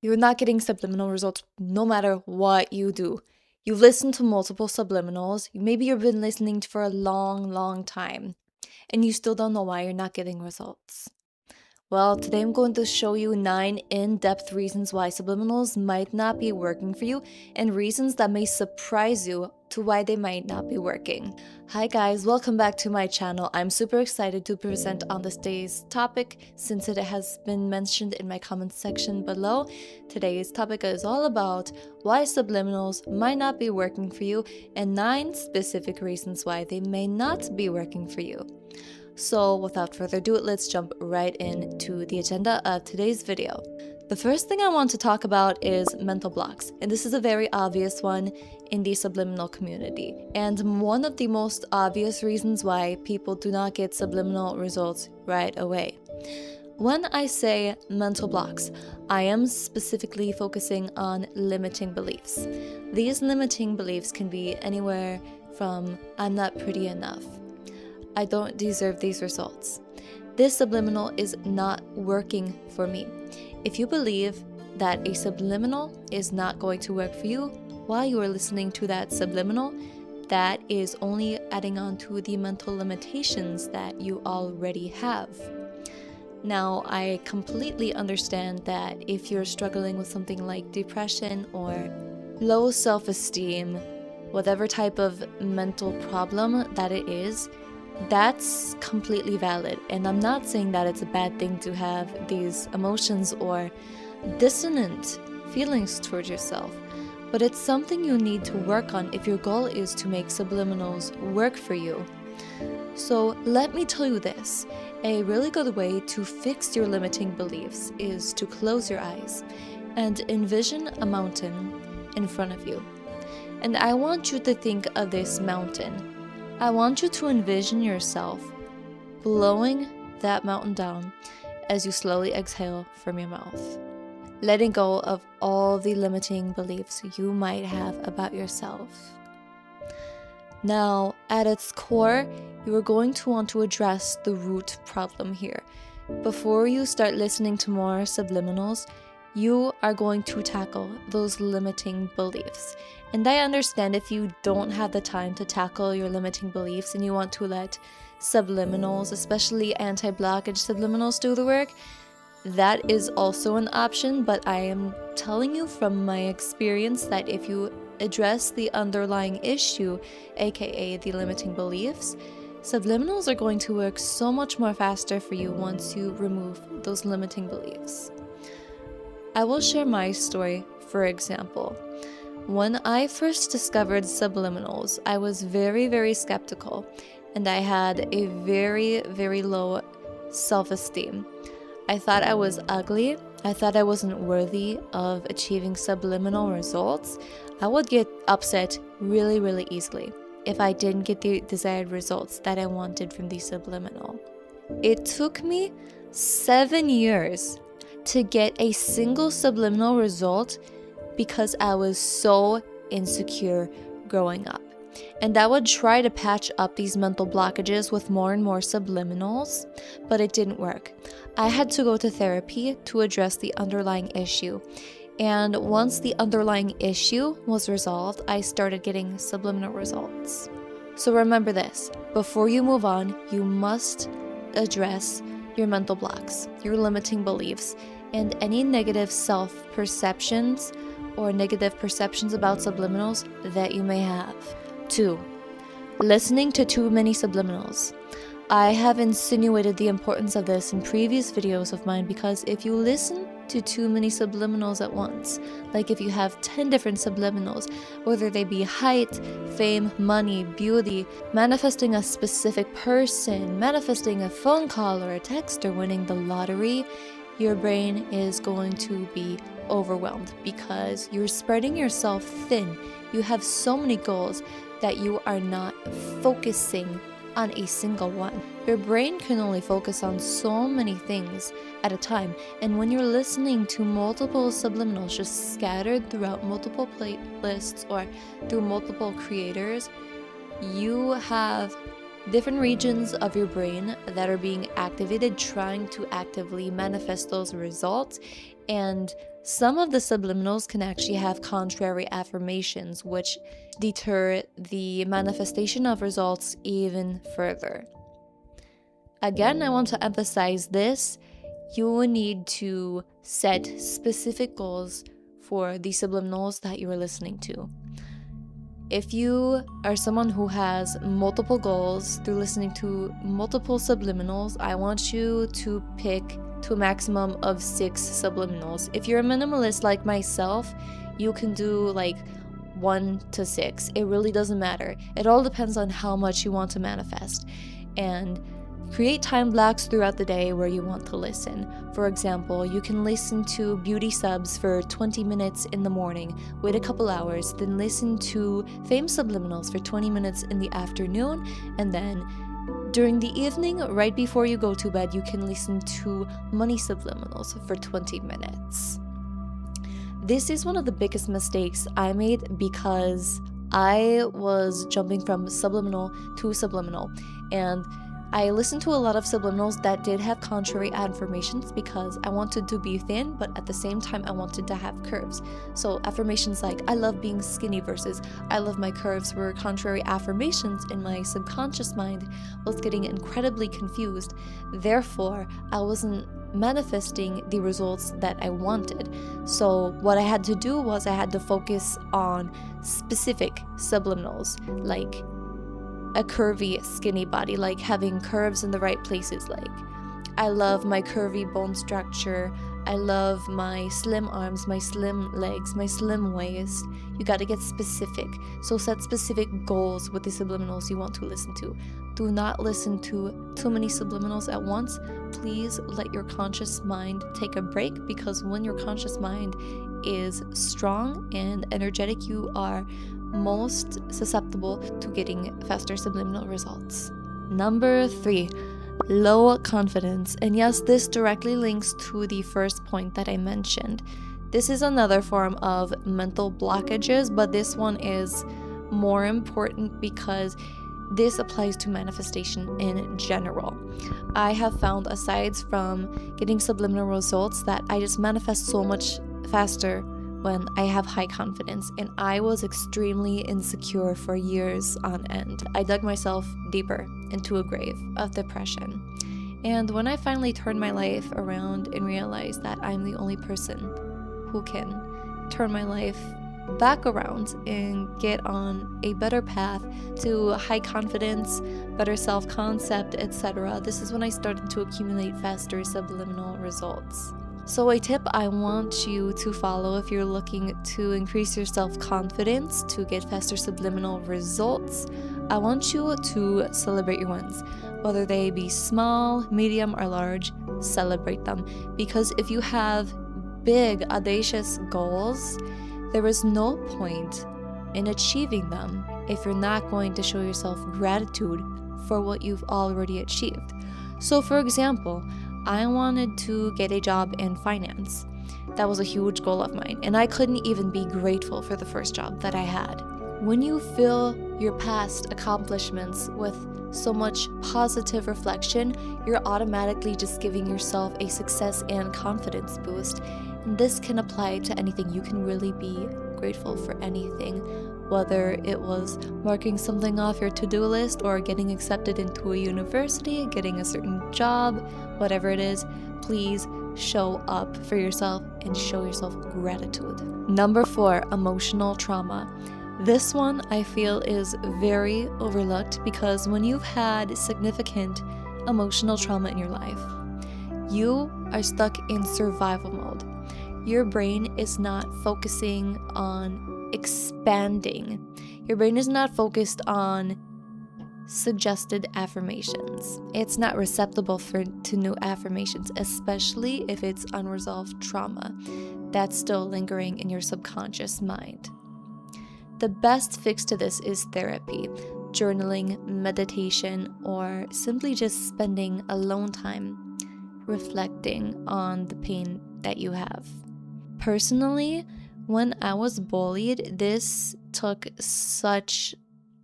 You're not getting subliminal results no matter what you do. You listen to multiple subliminals. Maybe you've been listening for a long time, and you still don't know why you're not getting results. Well, today I'm going to show you 9 in-depth reasons why subliminals might not be working for you and reasons that may surprise you to why they might not be working. Hi guys, welcome back to my channel. I'm super excited to present on this day's topic since it has been mentioned in my comments section below. Today's topic is all about why subliminals might not be working for you and 9 specific reasons why they may not be working for you. So without further ado, let's jump right into the agenda of today's video. The first thing I want to talk about is mental blocks, and this is a very obvious one in the subliminal community, and one of the most obvious reasons why people do not get subliminal results right away. When I say mental blocks, I am specifically focusing on limiting beliefs. These limiting beliefs can be anywhere from I'm not pretty enough, I don't deserve these results, this subliminal is not working for me. If you believe that a subliminal is not going to work for you while you are listening to that subliminal, that is only adding on to the mental limitations that you already have. Now, I completely understand that if you're struggling with something like depression or low self-esteem, whatever type of mental problem that it is, that's completely valid, and I'm not saying that it's a bad thing to have these emotions or dissonant feelings towards yourself, but it's something you need to work on if your goal is to make subliminals work for you. So let me tell you this, a really good way to fix your limiting beliefs is to close your eyes and envision a mountain in front of you. And I want you to think of this mountain. I want you to envision yourself blowing that mountain down as you slowly exhale from your mouth, letting go of all the limiting beliefs you might have about yourself. Now, at its core, you are going to want to address the root problem here. Before you start listening to more subliminals, you are going to tackle those limiting beliefs. And I understand if you don't have the time to tackle your limiting beliefs and you want to let subliminals, especially anti-blockage subliminals, do the work, that is also an option, but I am telling you from my experience that if you address the underlying issue, aka the limiting beliefs, subliminals are going to work so much more faster for you once you remove those limiting beliefs. I will share my story, for example. When I first discovered subliminals, I was very skeptical, and I had a very low self-esteem. I thought I was ugly. I thought I wasn't worthy of achieving subliminal results. I would get upset really easily if I didn't get the desired results that I wanted from the subliminal. It took me 7 years to get a single subliminal result because I was so insecure growing up. And I would try to patch up these mental blockages with more and more subliminals, but it didn't work. I had to go to therapy to address the underlying issue. And once the underlying issue was resolved, I started getting subliminal results. So remember this, before you move on, you must address your mental blocks, your limiting beliefs, and any negative self-perceptions or negative perceptions about subliminals that you may have. 2. Listening to too many subliminals. I have insinuated the importance of this in previous videos of mine because if you listen to too many subliminals at once, like if you have 10 different subliminals, whether they be height, fame, money, beauty, manifesting a specific person, manifesting a phone call or a text, or winning the lottery, your brain is going to be overwhelmed because you're spreading yourself thin. You have so many goals that you are not focusing on a single one. Your brain can only focus on so many things at a time, and when you're listening to multiple subliminals just scattered throughout multiple playlists or through multiple creators, you have different regions of your brain that are being activated, trying to actively manifest those results, and Some of the subliminals can actually have contrary affirmations, which deter the manifestation of results even further. Again, I want to emphasize this. You will need to set specific goals for the subliminals that you are listening to. If you are someone who has multiple goals through listening to multiple subliminals, I want you to pick to a maximum of 6 subliminals. If you're a minimalist like myself, you can do like 1 to 6. It really doesn't matter. It all depends on how much you want to manifest. And create time blocks throughout the day where you want to listen. For example, you can listen to beauty subs for 20 minutes in the morning, wait a couple hours, then listen to fame subliminals for 20 minutes in the afternoon, and then during the evening, right before you go to bed, you can listen to money subliminals for 20 minutes. This is one of the biggest mistakes I made because I was jumping from subliminal to subliminal, and I listened to a lot of subliminals that did have contrary affirmations because I wanted to be thin, but at the same time I wanted to have curves. So affirmations like I love being skinny versus I love my curves were contrary affirmations, and my subconscious mind was getting incredibly confused. Therefore, I wasn't manifesting the results that I wanted. So what I had to do was I had to focus on specific subliminals, like a curvy, skinny body, like having curves in the right places. Like, I love my curvy bone structure. I love my slim arms, my slim legs, my slim waist. You got to get specific. So set specific goals with the subliminals you want to listen to. Do not listen to too many subliminals at once. Please let your conscious mind take a break, because when your conscious mind is strong and energetic, you are most susceptible to getting faster subliminal results. Number 3, low confidence. And yes, this directly links to the first point that I mentioned. This is another form of mental blockages, but this one is more important because this applies to manifestation in general. I have found, aside from getting subliminal results, that I just manifest so much faster when I have high confidence, and I was extremely insecure for years on end. I dug myself deeper into a grave of depression. And when I finally turned my life around and realized that I'm the only person who can turn my life back around and get on a better path to high confidence, better self-concept, etc., this is when I started to accumulate faster subliminal results. So a tip I want you to follow if you're looking to increase your self-confidence to get faster subliminal results, I want you to celebrate your wins. Whether they be small, medium, or large, celebrate them. Because if you have big, audacious goals, there is no point in achieving them if you're not going to show yourself gratitude for what you've already achieved. So for example, I wanted to get a job in finance. That was a huge goal of mine, and I couldn't even be grateful for the first job that I had. When you fill your past accomplishments with so much positive reflection, you're automatically just giving yourself a success and confidence boost. And this can apply to anything. You can really be grateful for anything, whether it was marking something off your to-do list or getting accepted into a university, getting a certain job, whatever it is. Please show up for yourself and show yourself gratitude. Number 4, emotional trauma. This one I feel is very overlooked because when you've had significant emotional trauma in your life, you are stuck in survival mode. Your brain is not focusing on expanding. Your brain is not focused on suggested affirmations. It's not receptive to new affirmations, especially if it's unresolved trauma that's still lingering in your subconscious mind. The best fix to this is therapy, journaling, meditation, or simply just spending alone time reflecting on the pain that you have. Personally, when I was bullied, this took such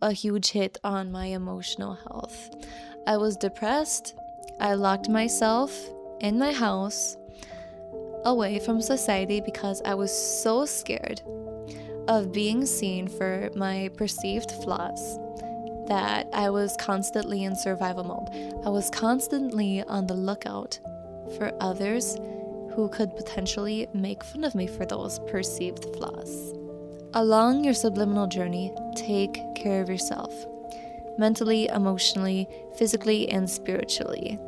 a huge hit on my emotional health. I was depressed. I locked myself in my house. away from society because I was so scared of being seen for my perceived flaws that I was constantly in survival mode. I was constantly on the lookout for others who could potentially make fun of me for those perceived flaws. Along your subliminal journey, take care of yourself, mentally, emotionally, physically, and spiritually.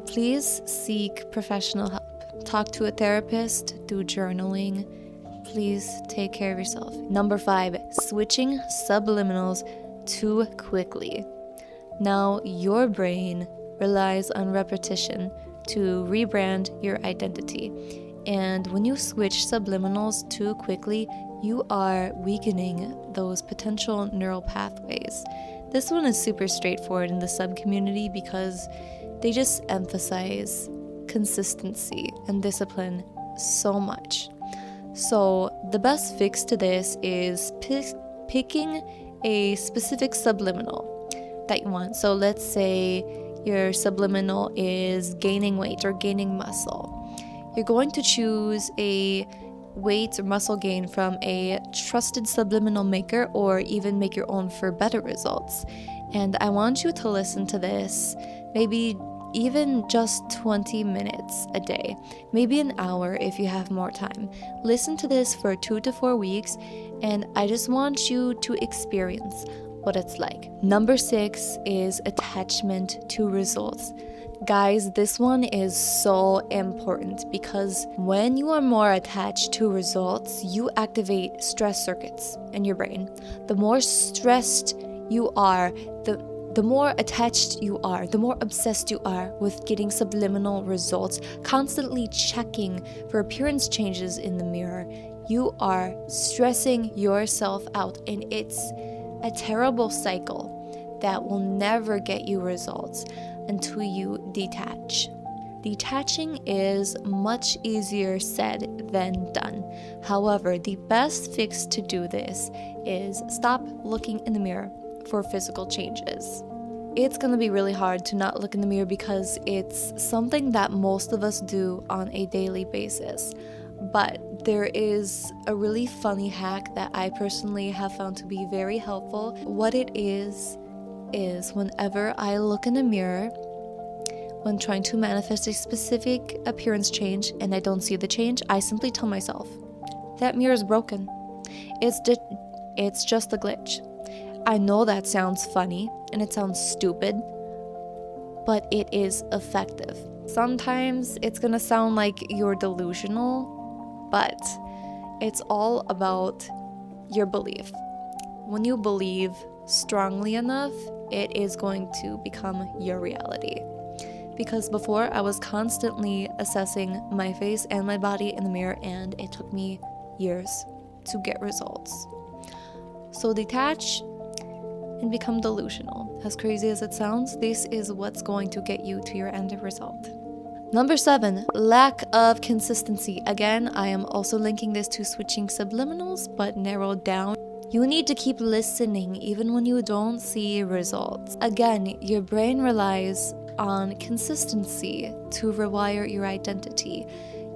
Please seek professional help. Talk to a therapist, do journaling. Please take care of yourself. Number 5, switching subliminals too quickly. Now, your brain relies on repetition to rebrand your identity. And when you switch subliminals too quickly, you are weakening those potential neural pathways. This one is super straightforward in the sub community because they just emphasize consistency and discipline so much. So the best fix to this is picking a specific subliminal that you want. So let's say your subliminal is gaining weight or gaining muscle. You're going to choose a weight or muscle gain from a trusted subliminal maker, or even make your own for better results. And I want you to listen to this maybe even just 20 minutes a day, maybe an hour if you have more time. Listen to this for 2 to 4 weeks, and I just want you to experience what it's like. Number 6 is attachment to results. Guys, this one is so important because when you are more attached to results, you activate stress circuits in your brain. The more stressed you are, the more attached you are, the more obsessed you are with getting subliminal results, constantly checking for appearance changes in the mirror. You are stressing yourself out, and it's a terrible cycle that will never get you results until you detach. Detaching is much easier said than done. However, the best fix to do this is stop looking in the mirror for physical changes. It's gonna be really hard to not look in the mirror because it's something that most of us do on a daily basis. But there is a really funny hack that I personally have found to be very helpful. What it is whenever I look in the mirror, when trying to manifest a specific appearance change and I don't see the change, I simply tell myself, that mirror is broken. It's just a glitch. I know that sounds funny and it sounds stupid, but it is effective. Sometimes it's gonna sound like you're delusional, but it's all about your belief. When you believe strongly enough, it is going to become your reality. Because before, I was constantly assessing my face and my body in the mirror, and it took me years to get results. So detach and become delusional. As crazy as it sounds, this is what's going to get you to your end result. Number 7, lack of consistency. Again, I am also linking this to switching subliminals, but narrowed down. You need to keep listening even when you don't see results. Again, your brain relies on consistency to rewire your identity.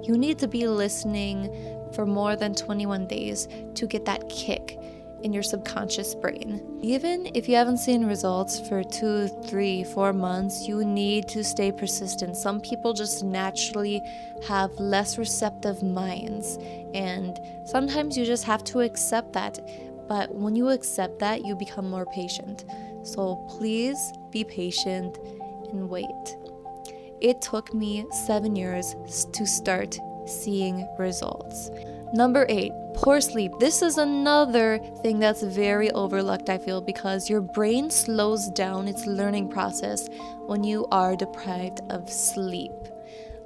You need to be listening for more than 21 days to get that kick in your subconscious brain. Even if you haven't seen results for 2, 3, 4 months, you need to stay persistent. Some people just naturally have less receptive minds, and sometimes you just have to accept that. But when you accept that, you become more patient. So please be patient and wait. It took me 7 years to start seeing results. Number 8, poor sleep. This is another thing that's very overlooked, I feel, because your brain slows down its learning process when you are deprived of sleep.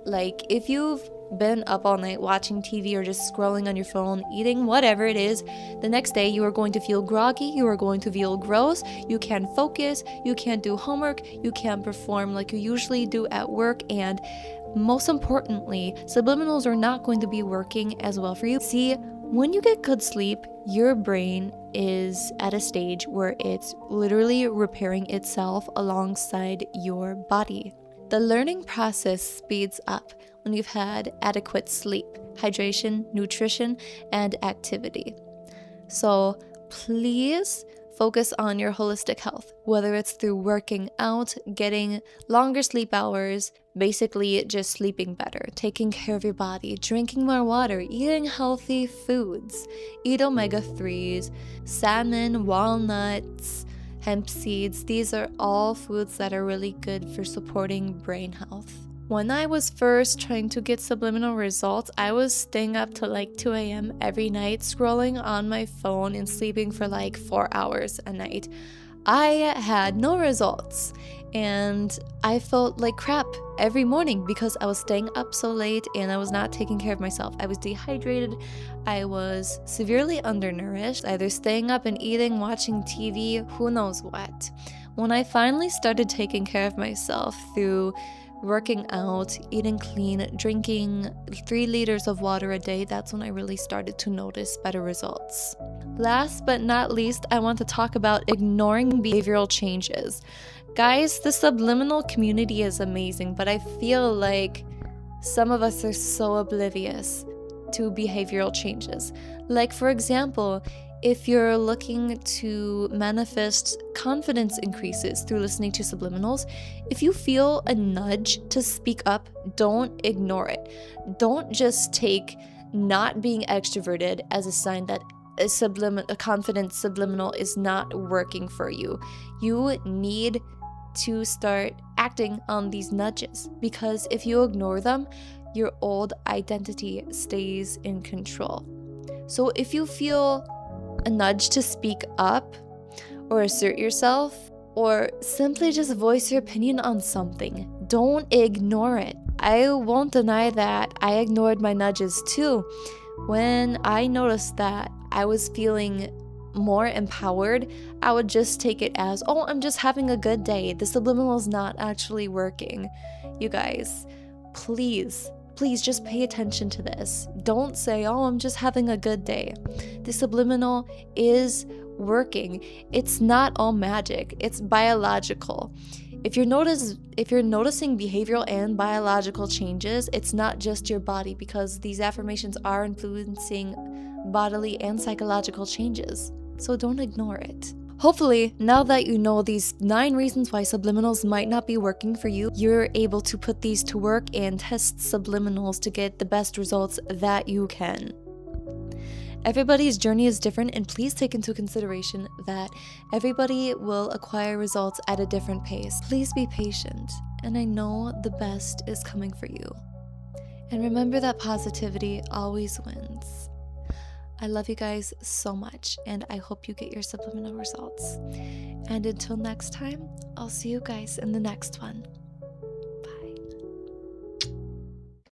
Like, if you've been up all night watching TV or just scrolling on your phone, eating whatever it is, the next day you are going to feel groggy, you are going to feel gross, you can't focus, you can't do homework, you can't perform like you usually do at work, and most importantly, subliminals are not going to be working as well for you. See, when you get good sleep, your brain is at a stage where it's literally repairing itself alongside your body. The learning process speeds up when you've had adequate sleep, hydration, nutrition, and activity. So please focus on your holistic health, whether it's through working out, getting longer sleep hours, basically just sleeping better, taking care of your body, drinking more water, eating healthy foods, eat omega-3s, salmon, walnuts, hemp seeds. These are all foods that are really good for supporting brain health. When I was first trying to get subliminal results, I was staying up till like 2 a.m. every night, scrolling on my phone and sleeping for like 4 hours a night. I had no results, and I felt like crap every morning because I was staying up so late and I was not taking care of myself. I was dehydrated, I was severely undernourished, either staying up and eating, watching TV, who knows what. When I finally started taking care of myself through working out, eating clean, drinking 3 liters of water a day, that's when I really started to notice better results. Last but not least, I want to talk about ignoring behavioral changes. Guys, the subliminal community is amazing, but I feel like some of us are so oblivious to behavioral changes. Like, for example, if you're looking to manifest confidence increases through listening to subliminals, if you feel a nudge to speak up, don't ignore it. Don't just take not being extroverted as a sign that a confident subliminal is not working for you. You need to start acting on these nudges, because if you ignore them, your old identity stays in control. So if you feel a nudge to speak up or assert yourself, or simply just voice your opinion on something, don't ignore it. I won't deny that I ignored my nudges too. When I noticed that I was feeling more empowered, I would just take it as, oh, I'm just having a good day. The subliminal is not actually working. You guys, please just pay attention to this. Don't say, oh, I'm just having a good day. The subliminal is working. It's not all magic. It's biological. If you're noticing behavioral and biological changes, it's not just your body, because these affirmations are influencing bodily and psychological changes. So don't ignore it. Hopefully, now that you know these 9 reasons why subliminals might not be working for you, you're able to put these to work and test subliminals to get the best results that you can. Everybody's journey is different, and please take into consideration that everybody will acquire results at a different pace. Please be patient, and I know the best is coming for you. And remember that positivity always wins. I love you guys so much, and I hope you get your subliminal results. And until next time, I'll see you guys in the next one.